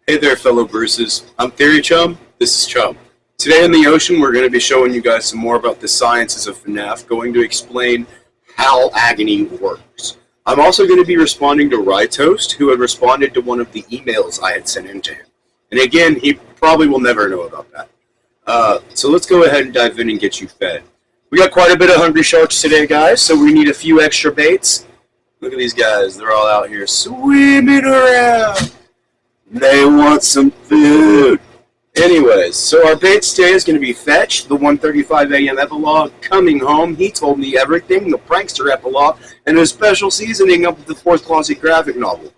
Hey there, fellow Bruces. I'm Theory Chum. This is Chum. Today in the ocean, we're going to be showing you guys some more about the sciences of FNAF, going to explain how agony works. I'm also going to be responding to Rytoast, who had responded to one of the emails I had sent in to him. And again, he probably will never know about that. So let's go ahead and dive in and get you fed. We got quite a bit of hungry sharks today, guys, so we need a few extra baits. Look at these guys. They're all out here swimming around. They want some food. Anyways, so our bait today is going to be Fetch, the 1:35 a.m. epilogue, Coming Home, He Told Me Everything, the Prankster epilogue, and a special seasoning of the Fourth Closet graphic novel.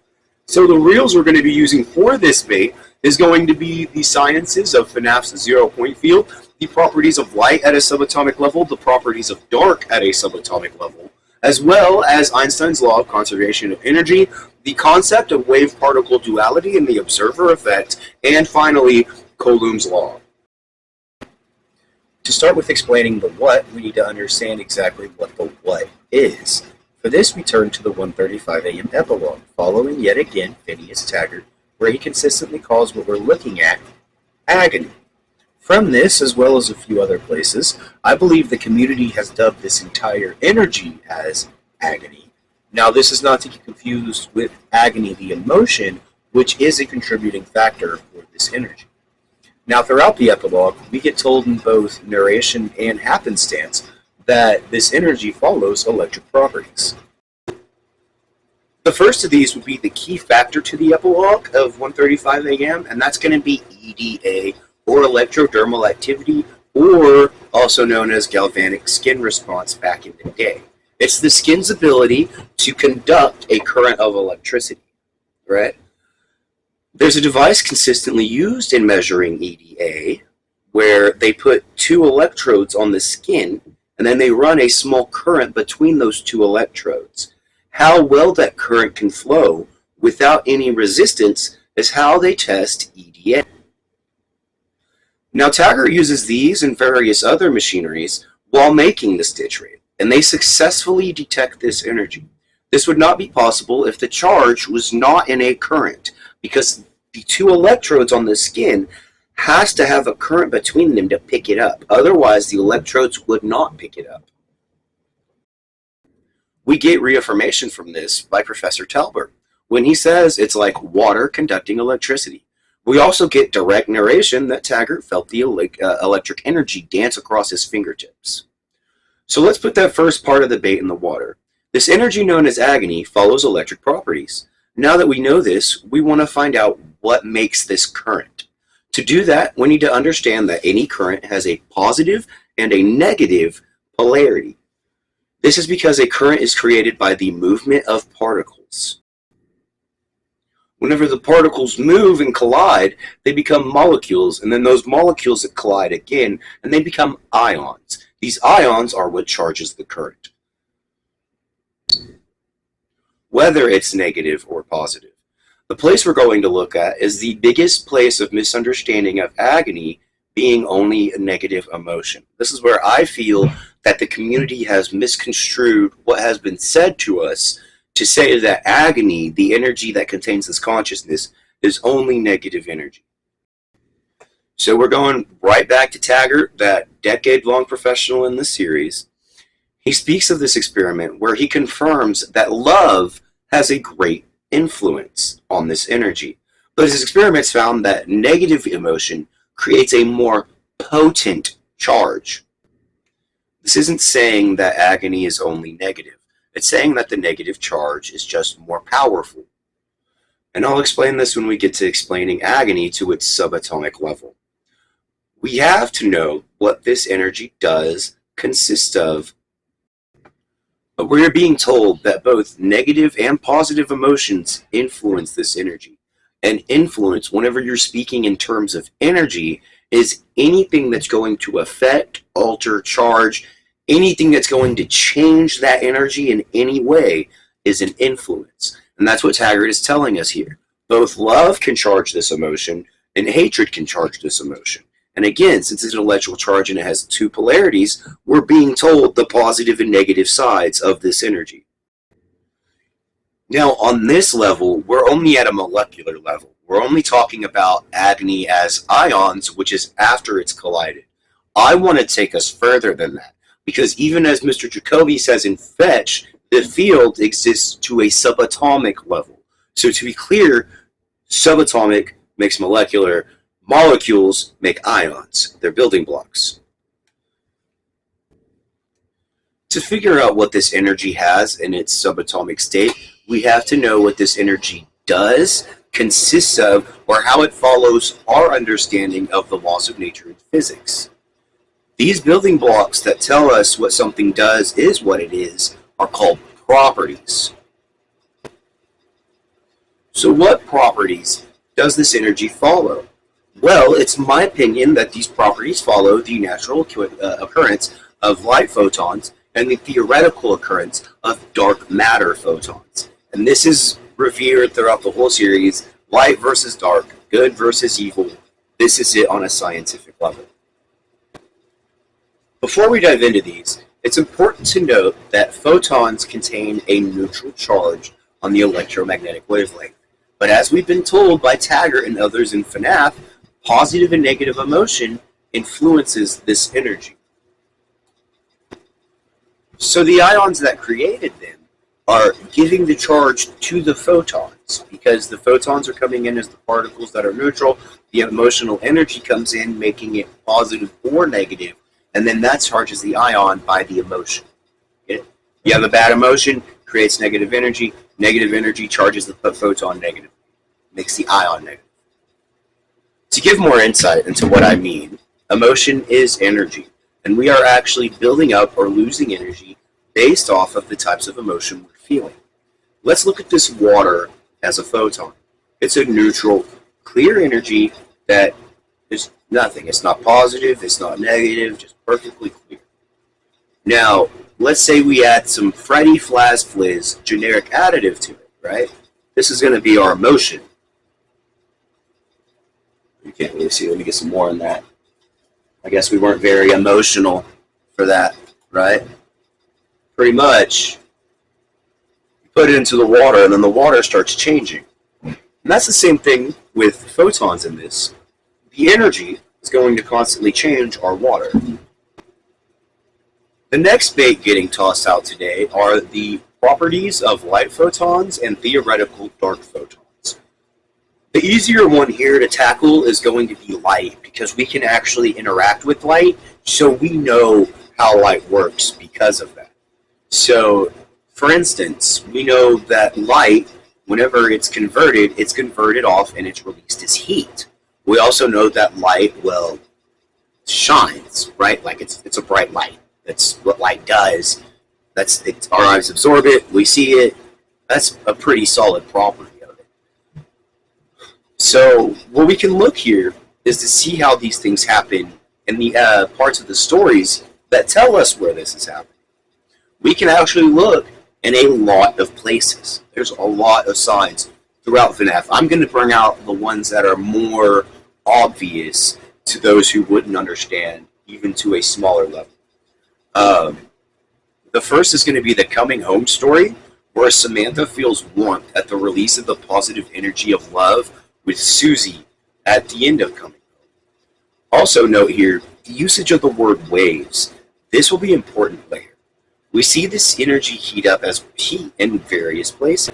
So the reels we're going to be using for this bait is going to be the sciences of FNAF's zero-point field, the properties of light at a subatomic level, the properties of dark at a subatomic level, as well as Einstein's law of conservation of energy, the concept of wave-particle duality and the observer effect, and finally, Coulomb's law. To start with explaining the what, we need to understand exactly what the what is. For this, we turn to the 1:35 a.m. epilogue, following yet again Phineas Taggart, where he consistently calls what we're looking at agony. From this, as well as a few other places, I believe the community has dubbed this entire energy as agony. Now, this is not to get confused with agony, the emotion, which is a contributing factor for this energy. Now, throughout the epilogue, we get told in both narration and happenstance that this energy follows electric properties. The first of these would be the key factor to the epilogue of 1:35 a.m., and that's going to be EDA, or electrodermal activity, or also known as galvanic skin response back in the day. It's the skin's ability to conduct a current of electricity, right? There's a device consistently used in measuring EDA where they put two electrodes on the skin and then they run a small current between those two electrodes. How well that current can flow without any resistance is how they test EDA. Now, Taggart uses these and various other machineries while making the stitch rate, and they successfully detect this energy. This would not be possible if the charge was not in a current, because the two electrodes on the skin has to have a current between them to pick it up. Otherwise, the electrodes would not pick it up. We get reaffirmation from this by Professor Talbert when he says it's like water conducting electricity. We also get direct narration that Taggart felt the electric energy dance across his fingertips. So let's put that first part of the bait in the water. This energy known as agony follows electric properties. Now that we know this, we want to find out what makes this current. To do that, we need to understand that any current has a positive and a negative polarity. This is because a current is created by the movement of particles. Whenever the particles move and collide, they become molecules, and then those molecules that collide again, and they become ions. These ions are what charges the current, whether it's negative or positive. The place we're going to look at is the biggest place of misunderstanding of agony being only a negative emotion. This is where I feel that the community has misconstrued what has been said to us to say that agony, the energy that contains this consciousness, is only negative energy. So we're going right back to Taggart, that decade-long professional in the series. He speaks of this experiment where he confirms that love has a great influence on this energy. But his experiments found that negative emotion creates a more potent charge. This isn't saying that agony is only negative. It's saying that the negative charge is just more powerful. And I'll explain this when we get to explaining agony to its subatomic level. We have to know what this energy does consist of. But we're being told that both negative and positive emotions influence this energy. And influence, whenever you're speaking in terms of energy, is anything that's going to affect, alter, charge, anything that's going to change that energy in any way is an influence. And that's what Taggart is telling us here. Both love can charge this emotion, and hatred can charge this emotion. And again, since it's an electrical charge and it has two polarities, we're being told the positive and negative sides of this energy. Now, on this level, we're only at a molecular level. We're only talking about agony as ions, which is after it's collided. I want to take us further than that, because even as Mr. Jacobi says in Fetch, the field exists to a subatomic level. So to be clear, subatomic makes molecular, molecules make ions. They're building blocks. To figure out what this energy has in its subatomic state, we have to know what this energy does, consists of, or how it follows our understanding of the laws of nature and physics. These building blocks that tell us what something does is what it is are called properties. So what properties does this energy follow? Well, it's my opinion that these properties follow the natural occurrence of light photons and the theoretical occurrence of dark matter photons. And this is revered throughout the whole series, light versus dark, good versus evil. This is it on a scientific level. Before we dive into these, it's important to note that photons contain a neutral charge on the electromagnetic wavelength. But as we've been told by Taggart and others in FNAF, positive and negative emotion influences this energy. So the ions that created them are giving the charge to the photons, because the photons are coming in as the particles that are neutral. The emotional energy comes in, making it positive or negative, and then that charges the ion by the emotion. You have a bad emotion, creates negative energy charges the photon negative, makes the ion negative. To give more insight into what I mean, emotion is energy, and we are actually building up or losing energy based off of the types of emotion we're feeling. Let's look at this water as a photon. It's a neutral, clear energy that is nothing. It's not positive, it's not negative, just perfectly clear. Now, let's say we add some Freddy Flaz Fliz generic additive to it, right? This is going to be our emotion. You can't really see. Let me get some more on that. I guess we weren't very emotional for that, right? Pretty much, you put it into the water, and then the water starts changing. And that's the same thing with photons in this. The energy is going to constantly change our water. The next bait getting tossed out today are the properties of light photons and theoretical dark photons. The easier one here to tackle is going to be light, because we can actually interact with light, so we know how light works because of that. So, for instance, we know that light, whenever it's converted off and it's released as heat. We also know that light, well, shines, right? Like it's a bright light. That's what light does. Our eyes absorb it, we see it. That's a pretty solid property of it. So, what we can look here is to see how these things happen in the parts of the stories that tell us where this is happening. We can actually look in a lot of places. There's a lot of signs throughout FNAF. I'm going to bring out the ones that are more obvious to those who wouldn't understand, even to a smaller level. The first is going to be the coming home story, where Samantha feels warmth at the release of the positive energy of love with Susie at the end of coming home. Also note here, the usage of the word waves. This will be important later. We see this energy heat up as heat in various places,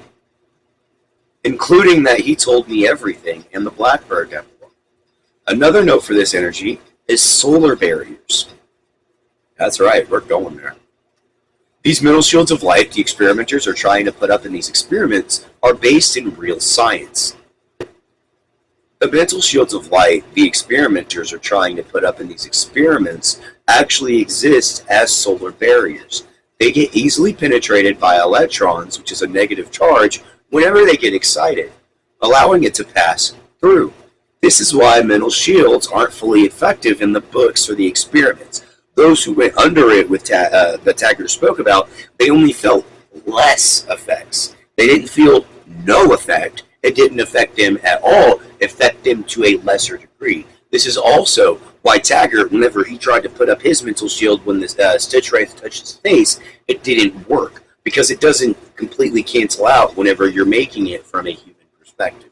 including that he told me everything in the Blackbird epilogue. Another note for this energy is solar barriers. That's right, we're going there. These mental shields of light the experimenters are trying to put up in these experiments are based in real science. The mental shields of light the experimenters are trying to put up in these experiments actually exist as solar barriers. They get easily penetrated by electrons, which is a negative charge, whenever they get excited, allowing it to pass through. This is why mental shields aren't fully effective in the books for the experiments. Those who went under it with that Taggart spoke about, they only felt less effects. They didn't feel no effect. It didn't affect them at all, affect them to a lesser degree. This is also why Taggart, whenever he tried to put up his mental shield when the Stitch Wraith touched his face, it didn't work, because it doesn't completely cancel out whenever you're making it from a human perspective.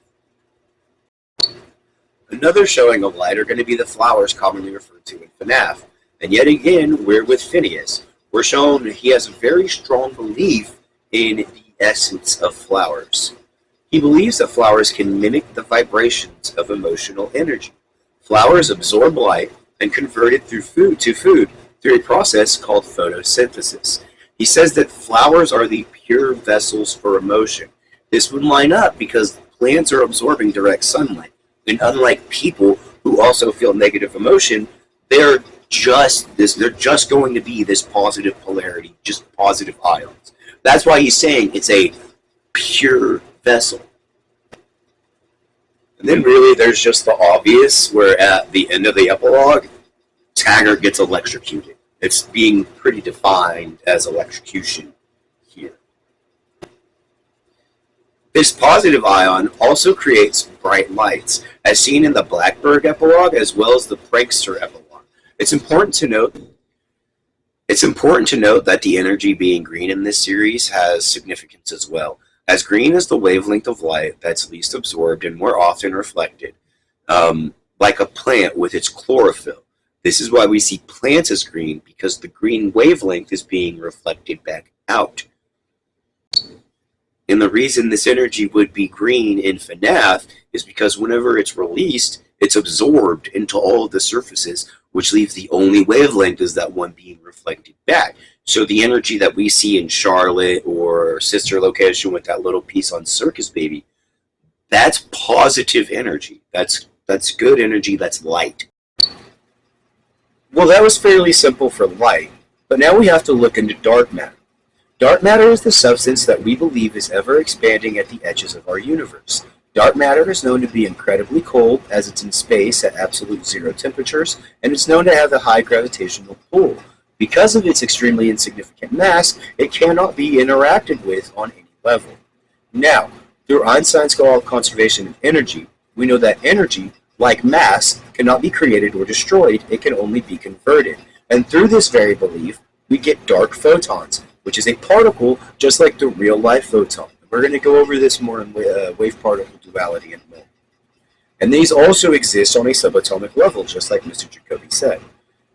Another showing of light are going to be the flowers commonly referred to in FNAF. And yet again, we're with Phineas. We're shown he has a very strong belief in the essence of flowers. He believes that flowers can mimic the vibrations of emotional energy. Flowers absorb light and convert it through food through a process called photosynthesis. He says that flowers are the pure vessels for emotion. This would line up because plants are absorbing direct sunlight. And unlike people who also feel negative emotion, they're just going to be this positive polarity, just positive ions. That's why he's saying it's a pure vessel. And then really there's just the obvious, where at the end of the epilogue, Taggart gets electrocuted. It's being pretty defined as electrocution here. This positive ion also creates bright lights, as seen in the Blackbird epilogue as well as the Prankster epilogue. It's important to note that the energy being green in this series has significance as well, as green is the wavelength of light that's least absorbed and more often reflected, like a plant with its chlorophyll. This is why we see plants as green, because the green wavelength is being reflected back out. And the reason this energy would be green in FNAF is because whenever it's released, it's absorbed into all of the surfaces, which leaves the only wavelength is that one being reflected back. So the energy that we see in Charlotte or Sister Location with that little piece on Circus Baby, that's positive energy. That's good energy, that's light. Well, that was fairly simple for light, but now we have to look into dark matter. Dark matter is the substance that we believe is ever expanding at the edges of our universe. Dark matter is known to be incredibly cold, as it's in space at absolute zero temperatures, and it's known to have a high gravitational pull. Because of its extremely insignificant mass, it cannot be interacted with on any level. Now, through Einstein's law of conservation of energy, we know that energy, like mass, cannot be created or destroyed, it can only be converted. And through this very belief, we get dark photons, which is a particle just like the real-life photon. We're going to go over this more in wave-particle duality in a moment. And these also exist on a subatomic level, just like Mr. Jacoby said.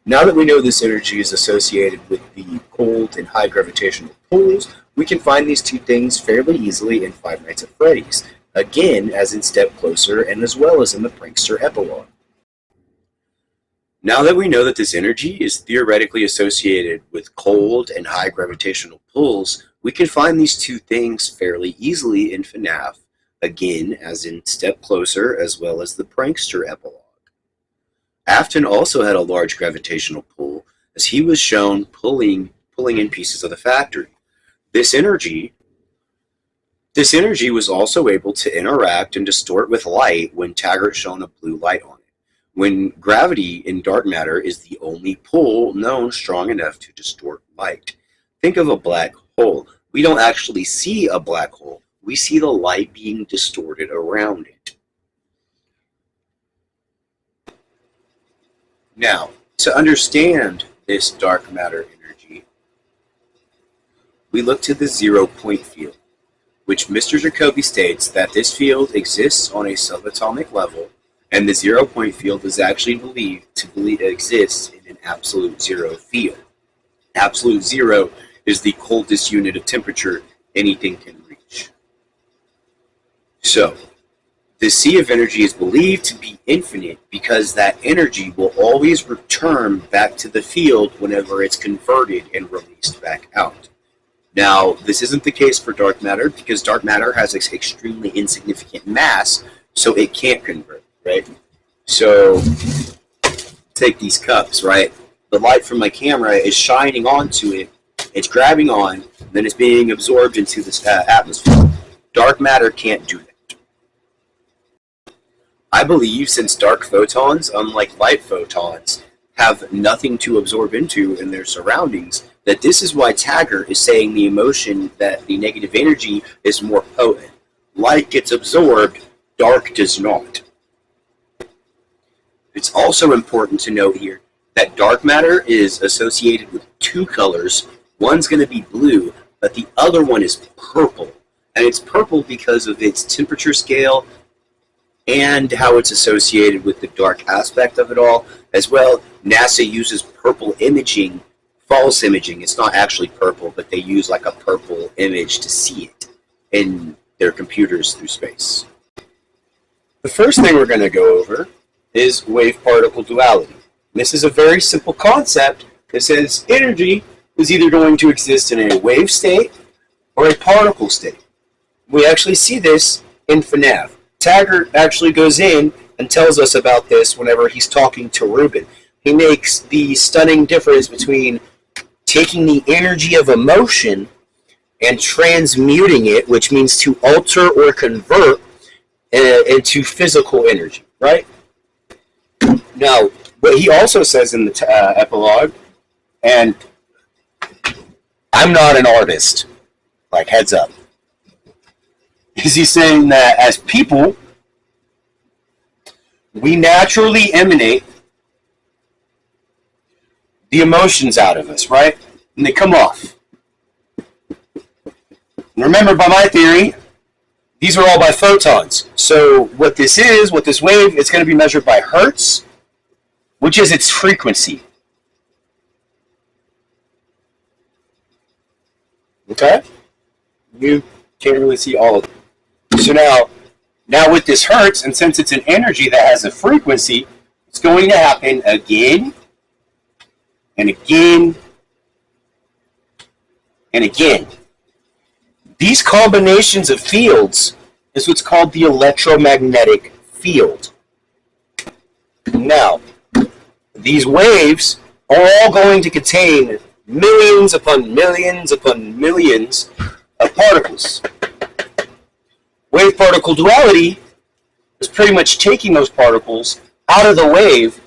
Now that we know this energy is associated with the cold and high gravitational pulls, we can find these two things fairly easily in Five Nights at Freddy's, again as in Step Closer and as well as in the Prankster epilogue. Now that we know that this energy is theoretically associated with cold and high gravitational pulls, we can find these two things fairly easily in FNAF, again as in Step Closer as well as the Prankster epilogue. Afton also had a large gravitational pull, as he was shown pulling in pieces of the factory. This energy was also able to interact and distort with light when Taggart shone a blue light on it, when gravity in dark matter is the only pull known strong enough to distort light. Think of a black hole. We don't actually see a black hole. We see the light being distorted around it. Now, to understand this dark matter energy, we look to the zero-point field, which Mr. Jacoby states that this field exists on a subatomic level, and the zero-point field is actually believed to exist in an absolute zero field. Absolute zero is the coldest unit of temperature anything can reach. So, the sea of energy is believed to be infinite because that energy will always return back to the field whenever it's converted and released back out. Now, this isn't the case for dark matter because dark matter has an extremely insignificant mass, so it can't convert, right? So, take these cups, right? The light from my camera is shining onto it, it's grabbing on, then it's being absorbed into this atmosphere. Dark matter can't do that. I believe since dark photons, unlike light photons, have nothing to absorb into in their surroundings, that this is why Taggart is saying the emotion that the negative energy is more potent. Light gets absorbed, dark does not. It's also important to note here that dark matter is associated with two colors. One's going to be blue, but the other one is purple. And it's purple because of its temperature scale and how it's associated with the dark aspect of it all. As well, NASA uses purple imaging, false imaging. It's not actually purple, but they use like a purple image to see it in their computers through space. The first thing we're going to go over is wave-particle duality. This is a very simple concept that says energy is either going to exist in a wave state or a particle state. We actually see this in FNAF. Taggart actually goes in and tells us about this whenever he's talking to Ruben. He makes the stunning difference between taking the energy of emotion and transmuting it, which means to alter or convert into physical energy, right? Now, what he also says in the epilogue, and I'm not an artist, like heads up, is he saying that as people, we naturally emanate the emotions out of us, right? And they come off. And remember, by my theory, these are all by photons. So what this wave, it's going to be measured by hertz, which is its frequency. Okay? You can't really see all of it. So now with this hertz, and since it's an energy that has a frequency, it's going to happen again and again and again. These combinations of fields is what's called the electromagnetic field. Now, these waves are all going to contain millions upon millions upon millions of particles. Wave-particle duality is pretty much taking those particles out of the wave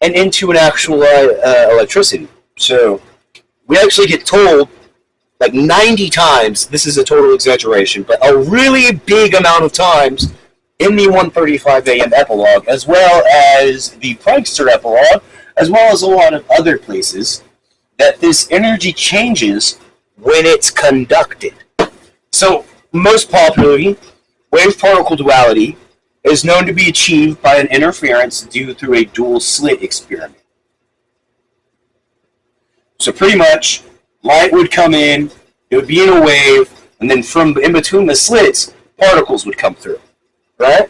and into an actual electricity. So we actually get told like 90 times, this is a total exaggeration, but a really big amount of times in the 1:35 a.m. epilogue, as well as the Prankster epilogue, as well as a lot of other places, that this energy changes when it's conducted. So, most popularly, wave-particle duality is known to be achieved by an interference due through a dual slit experiment. So pretty much, light would come in, it would be in a wave, and then from in between the slits, particles would come through, right?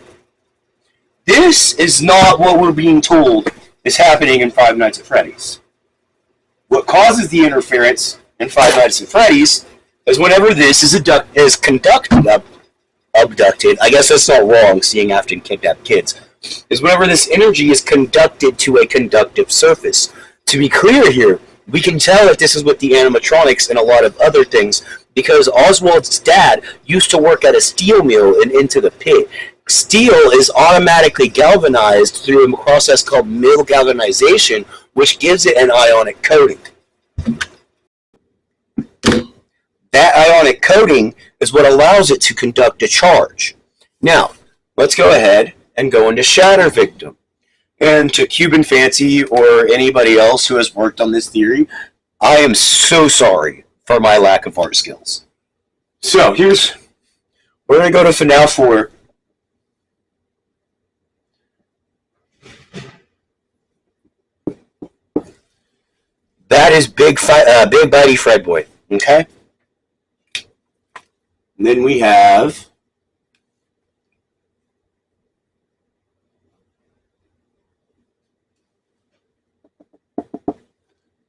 This is not what we're being told is happening in Five Nights at Freddy's. What causes the interference in Five Nights at Freddy's is whenever this is abducted, I guess that's not wrong, seeing after kidnapped kids, is whenever this energy is conducted to a conductive surface. To be clear here, we can tell that this is with the animatronics and a lot of other things because Oswald's dad used to work at a steel mill and into the pit. Steel is automatically galvanized through a process called mill galvanization, which gives it an ionic coating. That ionic coating is what allows it to conduct a charge. Now, let's go ahead and go into Shatter Victim. And to Cuban Fancy or anybody else who has worked on this theory, I am so sorry for my lack of art skills. So, we're going to go to FNAF 4. That is Big Bitey Fred Boy, okay? And then we have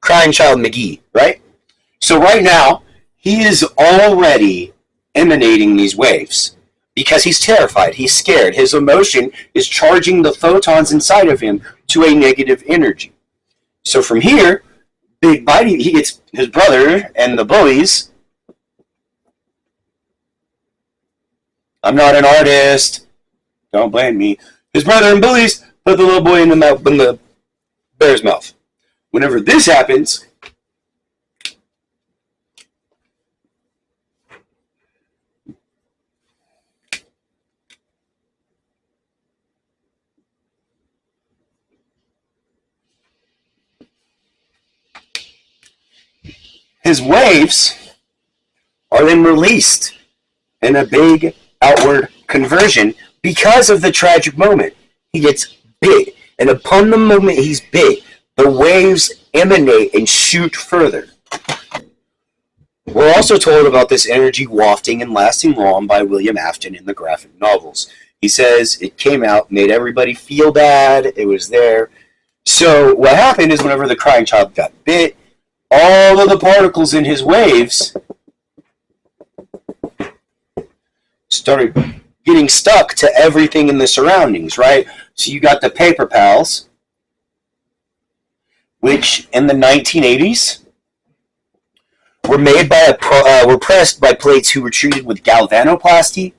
Crying Child McGee, right? So right now, he is already emanating these waves because he's terrified, he's scared. His emotion is charging the photons inside of him to a negative energy. So from here, Big Bitey, he gets his brother and the bullies. I'm not an artist. Don't blame me. His brother and bullies put the little boy in the bear's mouth. Whenever this happens, his waves are then released in a big outward conversion because of the tragic moment. He gets bit, and upon the moment he's bit, the waves emanate and shoot further. We're also told about this energy wafting and lasting long by William Afton in the graphic novels. He says it came out, made everybody feel bad, it was there. So what happened is whenever the crying child got bit, all of the particles in his waves started getting stuck to everything in the surroundings, right? So you got the paper pals, which in the 1980s were made by were pressed by plates who were treated with galvanoplasty.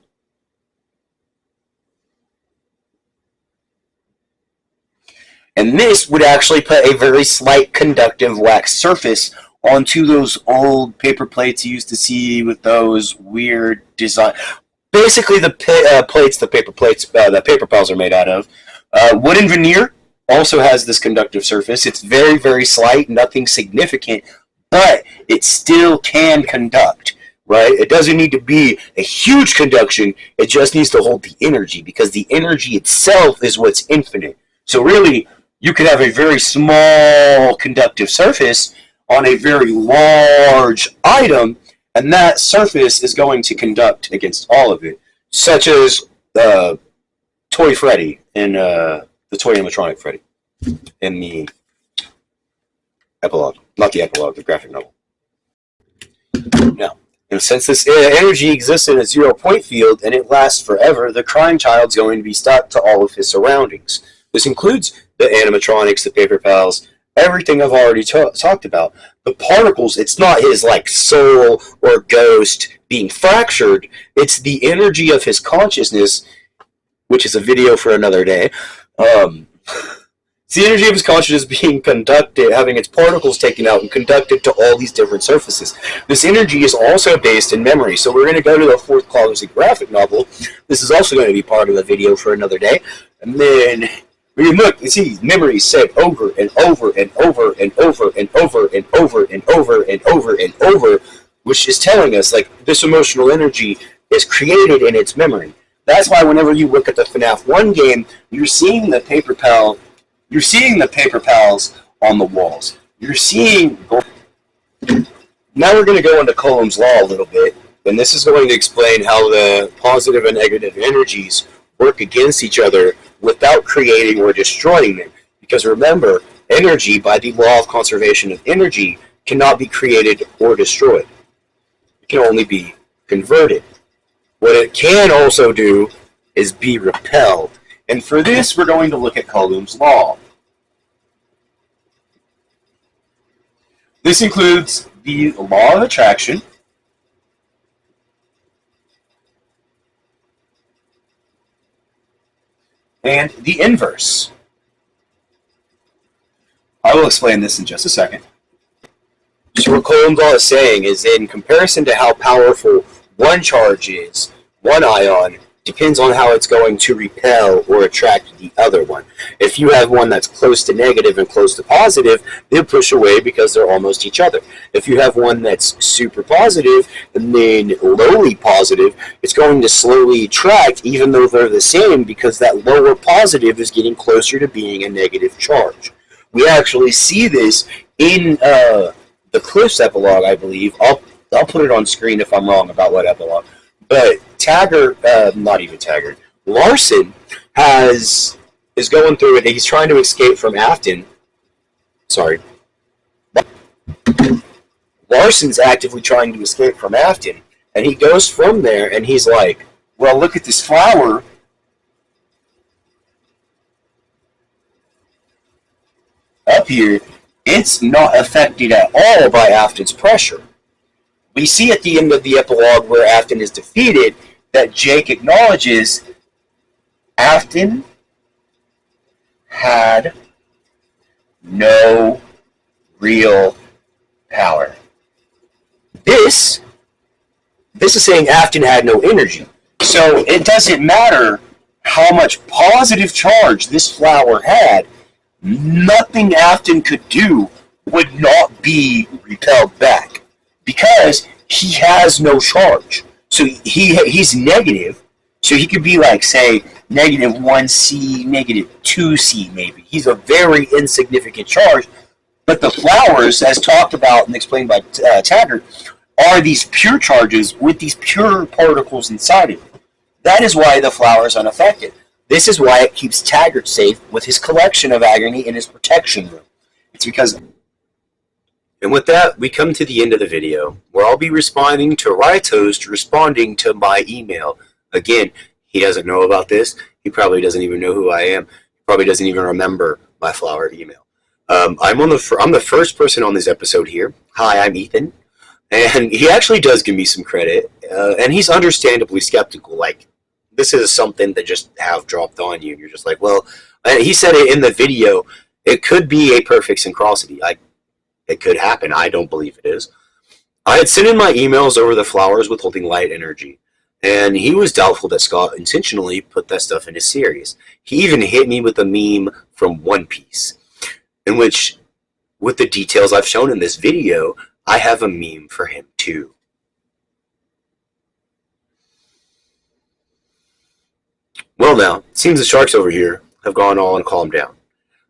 And this would actually put a very slight conductive wax surface onto those old paper plates you used to see with those weird design. Basically, the paper plates that paper pals are made out of. Wooden veneer also has this conductive surface. It's very, very slight, nothing significant, but it still can conduct, right? It doesn't need to be a huge conduction. It just needs to hold the energy, because the energy itself is what's infinite. So really, you could have a very small conductive surface on a very large item, and that surface is going to conduct against all of it, such as Toy Freddy in the Toy Animatronic Freddy in the epilogue. Not the epilogue, the graphic novel. Now, and since this energy exists in a zero-point field and it lasts forever, the crying child's going to be stuck to all of his surroundings. This includes the animatronics, the paper pals, everything I've already talked about. The particles, it's not his like soul or ghost being fractured. It's the energy of his consciousness, which is a video for another day. It's the energy of his consciousness being conducted, having its particles taken out and conducted to all these different surfaces. This energy is also based in memory. So we're going to go to the fourth closet graphic novel. This is also going to be part of the video for another day. And then we look and see memories said over and over and over and over and over and over and over and over and over, which is telling us like this emotional energy is created in its memory. That's why whenever you look at the FNAF 1 game, you're seeing the paper pals on the walls. You're seeing. Now we're going to go into Coulomb's law a little bit, and this is going to explain how the positive and negative energies work against each other without creating or destroying them. Because remember, energy, by the law of conservation of energy, cannot be created or destroyed. It can only be converted. What it can also do is be repelled. And for this, we're going to look at Coulomb's law. This includes the law of attraction, and the inverse. I will explain this in just a second. So what Coulomb's law is saying is, in comparison to how powerful one charge is, one ion depends on how it's going to repel or attract the other one. If you have one that's close to negative and close to positive, they'll push away because they're almost each other. If you have one that's super positive and then lowly positive, it's going to slowly attract even though they're the same, because that lower positive is getting closer to being a negative charge. We actually see this in the Cliff's epilogue, I believe. I'll put it on screen if I'm wrong about what epilogue. But Larson is going through it. He's trying to escape from Afton. Sorry. Larson's actively trying to escape from Afton. And he goes from there and he's like, well, look at this flower. Up here, it's not affected at all by Afton's pressure. We see at the end of the epilogue where Afton is defeated that Jake acknowledges Afton had no real power. This is saying Afton had no energy. So it doesn't matter how much positive charge this flower had, nothing Afton could do would not be repelled back, because he has no charge. So he's negative. So he could be like, say, negative 1C, negative 2C maybe. He's a very insignificant charge. But the flowers, as talked about and explained by Taggart, are these pure charges with these pure particles inside of it. That is why the flower is unaffected. This is why it keeps Taggart safe with his collection of agony in his protection room. It's because... And with that, we come to the end of the video, where I'll be responding to Riot's host responding to my email. Again, he doesn't know about this. He probably doesn't even know who I am. He probably doesn't even remember my flower email. I'm the first person on this episode here. Hi, I'm Ethan. And he actually does give me some credit. And he's understandably skeptical. Like, this is something that just have dropped on you. And you're just like, well, and he said it in the video, it could be a perfect synchronicity. It could happen. I don't believe it is. I had sent in my emails over the flowers withholding light energy, and he was doubtful that Scott intentionally put that stuff in his series. He even hit me with a meme from One Piece, in which, with the details I've shown in this video, I have a meme for him too. Well now, it seems the sharks over here have gone all and calmed down.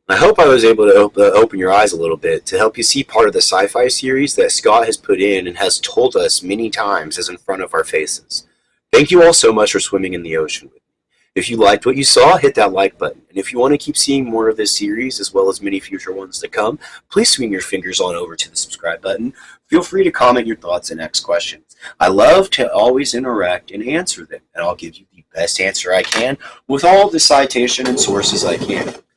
I hope I was able to open your eyes a little bit to help you see part of the sci-fi series that Scott has put in and has told us many times is in front of our faces. Thank you all so much for swimming in the ocean with me. If you liked what you saw, hit that like button. And if you want to keep seeing more of this series, as well as many future ones to come, please swing your fingers on over to the subscribe button. Feel free to comment your thoughts and ask questions. I love to always interact and answer them, and I'll give you the best answer I can with all the citation and sources I can.